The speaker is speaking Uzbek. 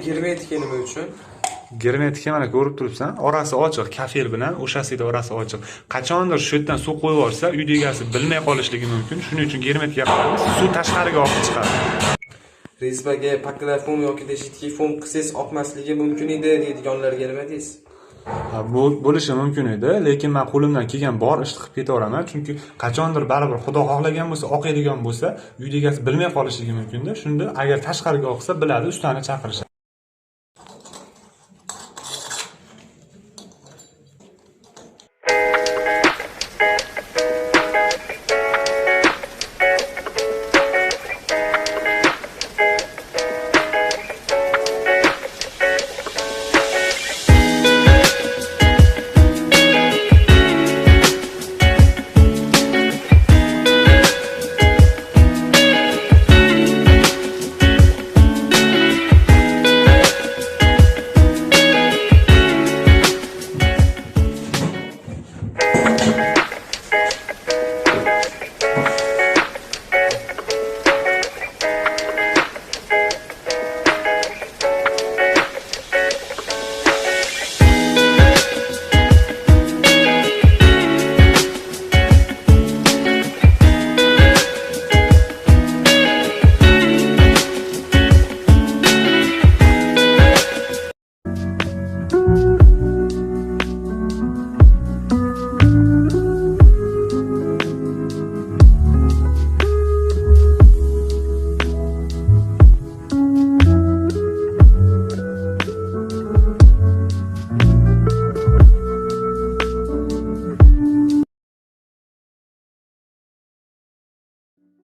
Germetika nima uchun? Germetika mana ko'rib turibsan, orasi ochiq, kafel bilan o'shasida orasi ochiq. Qachondir shu yerdan suv qo'yib yuborsa, uyda egasi bilmay qolishligi mumkin. Shuning uchun germetika qilamiz. Suv tashqariga oqib chiqadi. Rezbaga paklar foam yoki jiddiy foam qilsangiz oqmasligi mumkin edi deydiganlarga nima deysiz? Bu bo'lishi mumkin edi, lekin men qo'limdan kelgan bor ishni qilib ketaveraman, chunki qachondir baribir Xudo xohlagan bo'lsa, oqadigan bo'lsa, uyda egasi bilmay qolishligi mumkin-da. Shunda agar tashqariga oqsa, biladi, ustani chaqirishadi.